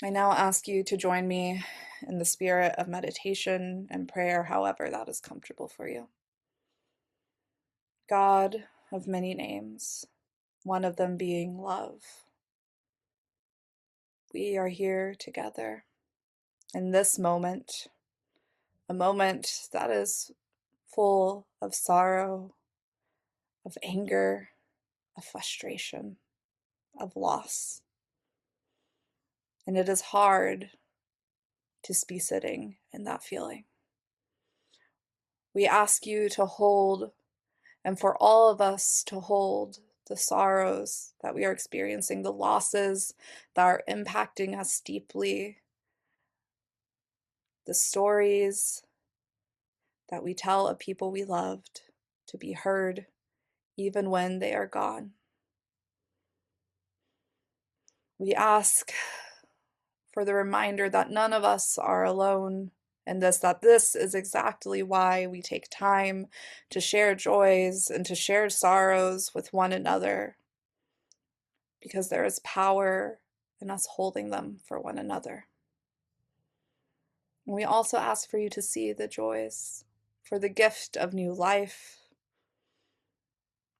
I now ask you to join me in the spirit of meditation and prayer, however that is comfortable for you. God of many names, one of them being love, we are here together in this moment, a moment that is full of sorrow, of anger, of frustration, of loss. And it is hard to be sitting in that feeling. We ask you to hold, and for all of us to hold, the sorrows that we are experiencing, the losses that are impacting us deeply, the stories that we tell of people we loved to be heard even when they are gone. We ask for the reminder that none of us are alone in this, that this is exactly why we take time to share joys and to share sorrows with one another, because there is power in us holding them for one another. And we also ask for you to see the joys, for the gift of new life,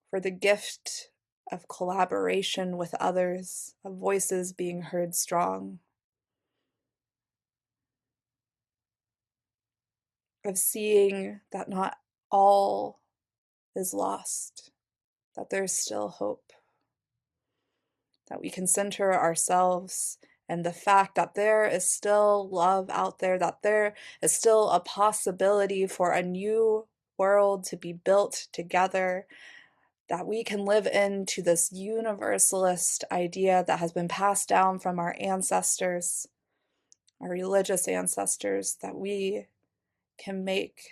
for the gift of collaboration with others, of voices being heard strong, of seeing that not all is lost, that there's still hope, that we can center ourselves and the fact that there is still love out there, that there is still a possibility for a new world to be built together, that we can live into this universalist idea that has been passed down from our ancestors, our religious ancestors, that we can make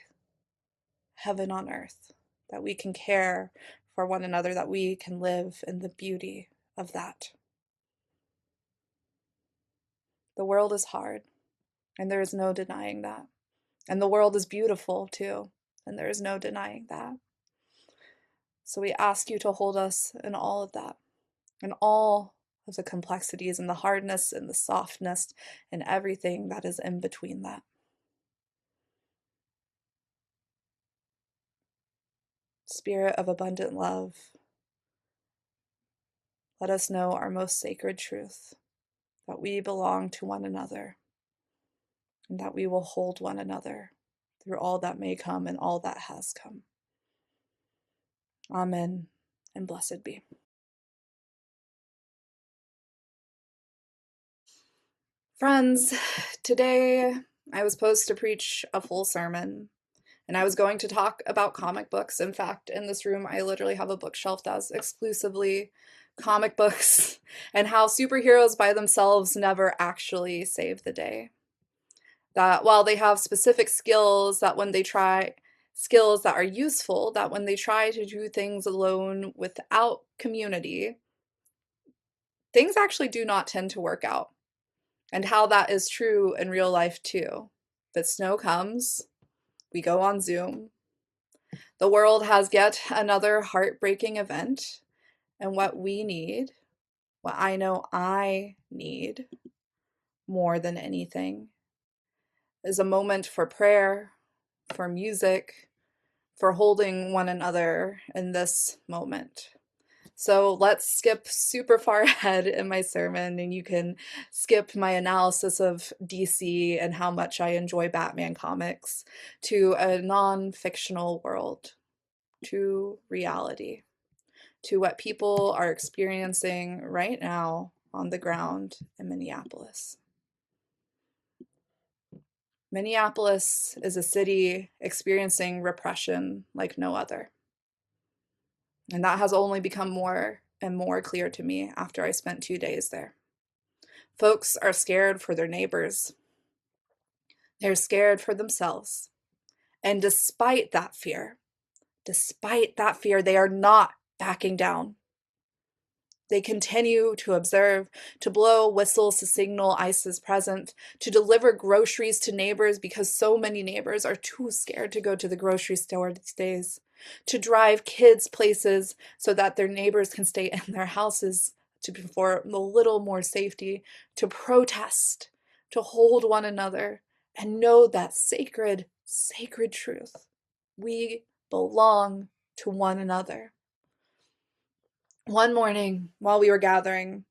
heaven on earth, that we can care for one another, that we can live in the beauty of that. The world is hard, and there is no denying that. And the world is beautiful too, and there is no denying that. So we ask you to hold us in all of that, in all of the complexities and the hardness and the softness and everything that is in between that. Spirit of abundant love, let us know our most sacred truth, that we belong to one another, and that we will hold one another through all that may come and all that has come. Amen, and blessed be. Friends, today I was supposed to preach a full sermon, and I was going to talk about comic books. In fact, in this room, I literally have a bookshelf that's exclusively comic books and how superheroes by themselves never actually save the day. That while they have specific skills, that when they try, skills that are useful, that when they try to do things alone without community, things actually do not tend to work out. And how that is true in real life too. If snow comes, we go on Zoom. The world has yet another heartbreaking event, and what we need, what I know I need more than anything, is a moment for prayer, for music, for holding one another in this moment. So let's skip super far ahead in my sermon, and you can skip my analysis of DC and how much I enjoy Batman comics to a non-fictional world, to reality, to what people are experiencing right now on the ground in Minneapolis. Minneapolis is a city experiencing repression like no other. And that has only become more and more clear to me after I spent 2 days there. Folks are scared for their neighbors. They're scared for themselves. And despite that fear, they are not backing down. They continue to observe, to blow whistles to signal ICE is present, to deliver groceries to neighbors because so many neighbors are too scared to go to the grocery store these days, to drive kids places so that their neighbors can stay in their houses for a little more safety, to protest, to hold one another, and know that sacred, sacred truth. We belong to one another. One morning, while we were gathering,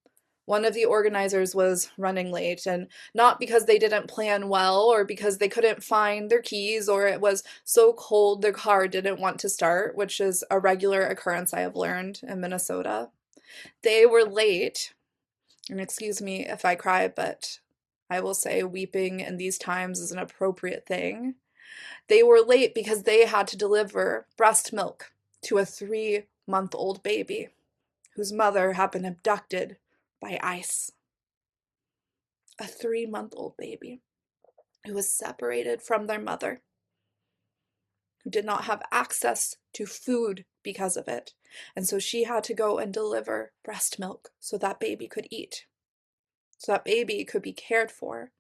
one of the organizers was running late, and not because they didn't plan well or because they couldn't find their keys or it was so cold their car didn't want to start, which is a regular occurrence I have learned in Minnesota. They were late, and excuse me if I cry, but I will say weeping in these times is an appropriate thing. They were late because they had to deliver breast milk to a 3-month-old baby whose mother had been abducted by ICE. A 3-month-old baby who was separated from their mother, who did not have access to food because of it. And so she had to go and deliver breast milk so that baby could eat, so that baby could be cared for.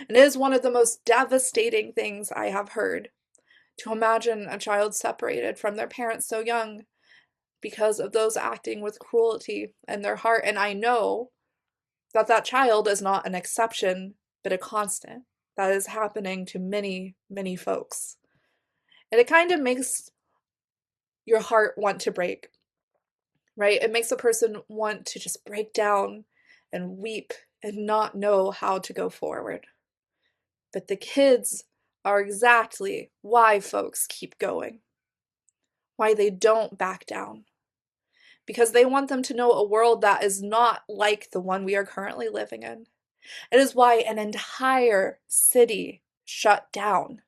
And it is one of the most devastating things I have heard, to imagine a child separated from their parents so young because of those acting with cruelty in their heart. And I know that that child is not an exception, but a constant that is happening to many, many folks. And it kind of makes your heart want to break, right? It makes a person want to just break down and weep and not know how to go forward. But the kids are exactly why folks keep going, why they don't back down. Because they want them to know a world that is not like the one we are currently living in. It is why an entire city shut down.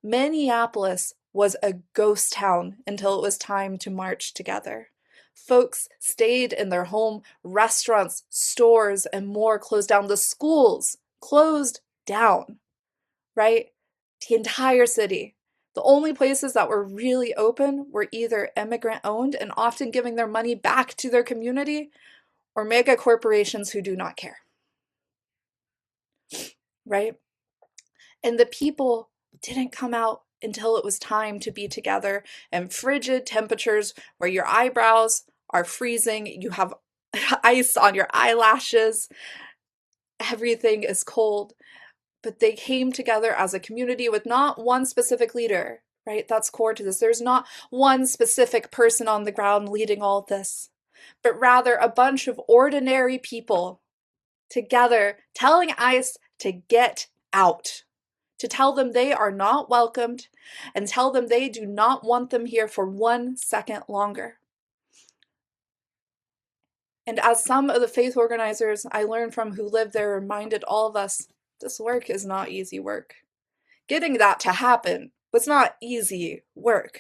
Minneapolis was a ghost town until it was time to march together. Folks stayed in their home, restaurants, stores, and more closed down. The schools closed down, right? The entire city. The only places that were really open were either immigrant-owned and often giving their money back to their community, or mega corporations who do not care, right? And the people didn't come out until it was time to be together in frigid temperatures where your eyebrows are freezing, you have ice on your eyelashes, everything is cold. But they came together as a community with not one specific leader, right? That's core to this. There's not one specific person on the ground leading all this, but rather a bunch of ordinary people together telling ICE to get out, to tell them they are not welcomed and tell them they do not want them here for 1 second longer. And as some of the faith organizers I learned from who lived there reminded all of us, this work is not easy work. Getting that to happen was not easy work.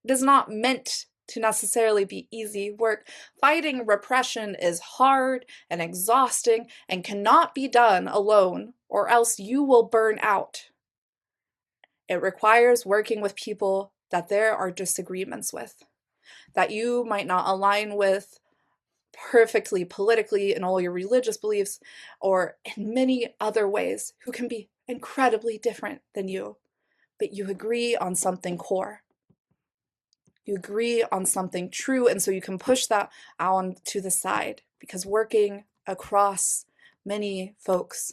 It is not meant to necessarily be easy work. Fighting repression is hard and exhausting and cannot be done alone, or else you will burn out. It requires working with people that there are disagreements with, that you might not align with perfectly politically in all your religious beliefs or in many other ways, who can be incredibly different than you, but you agree on something core. You agree on something true, and so you can push that on to the side, because working across many folks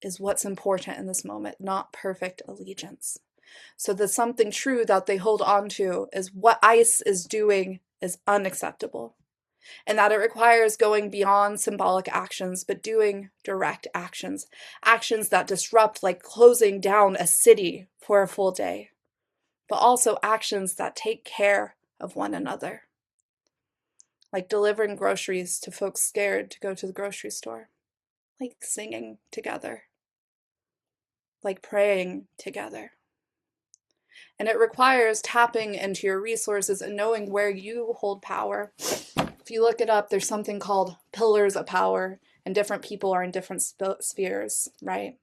is what's important in this moment, not perfect allegiance. So the something true that they hold on to is what ICE is doing is unacceptable, and that it requires going beyond symbolic actions, but doing direct actions, actions that disrupt, like closing down a city for a full day, but also actions that take care of one another, like delivering groceries to folks scared to go to the grocery store, like singing together, like praying together. And it requires tapping into your resources and knowing where you hold power. If you look it up, there's something called pillars of power, and different people are in different spheres, right?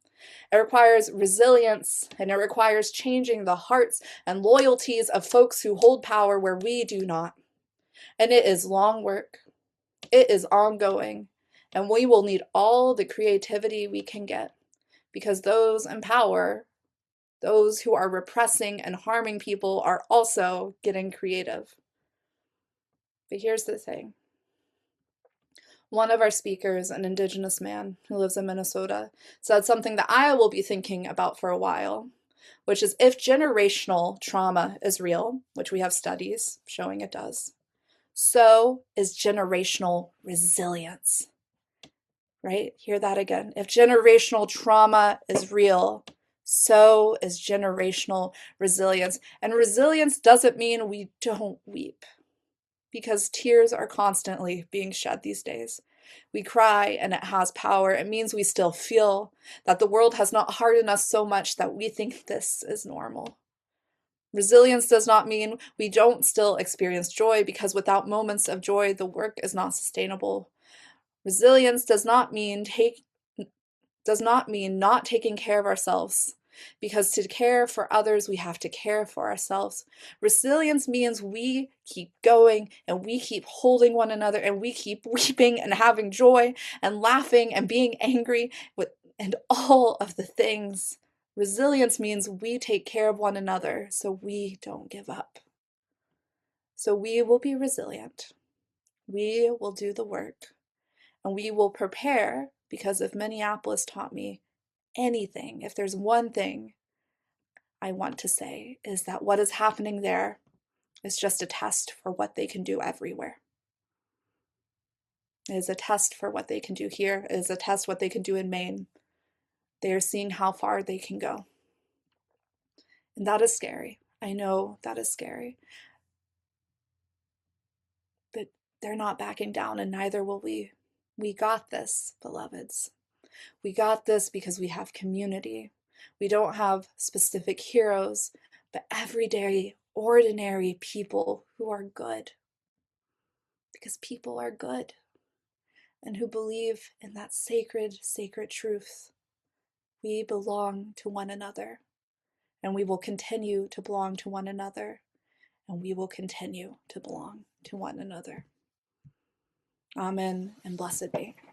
It requires resilience, and it requires changing the hearts and loyalties of folks who hold power where we do not. And it is long work. It is ongoing, and we will need all the creativity we can get, because those in power, those who are repressing and harming people, are also getting creative. But here's the thing. One of our speakers, an Indigenous man who lives in Minnesota, said something that I will be thinking about for a while, which is if generational trauma is real, which we have studies showing it does, so is generational resilience. Right? Hear that again. If generational trauma is real, so is generational resilience. And resilience doesn't mean we don't weep, because tears are constantly being shed these days. We cry and it has power. It means we still feel that the world has not hardened us so much that we think this is normal. Resilience does not mean we don't still experience joy, because without moments of joy, the work is not sustainable. Resilience does not mean not taking care of ourselves, because to care for others, we have to care for ourselves. Resilience means we keep going and we keep holding one another and we keep weeping and having joy and laughing and being angry and all of the things. Resilience means we take care of one another so we don't give up. So we will be resilient. We will do the work. And we will prepare, because if Minneapolis taught me anything, if there's one thing I want to say, is that what is happening there is just a test for what they can do everywhere. It is a test for what they can do here. It is a test what they can do in Maine. They are seeing how far they can go. And that is scary. I know that is scary. But they're not backing down, and neither will we. We got this, beloveds. We got this because we have community. We don't have specific heroes, but everyday, ordinary people who are good. Because people are good and who believe in that sacred, sacred truth. We belong to one another, and we will continue to belong to one another, and we will continue to belong to one another. Amen, and blessed be.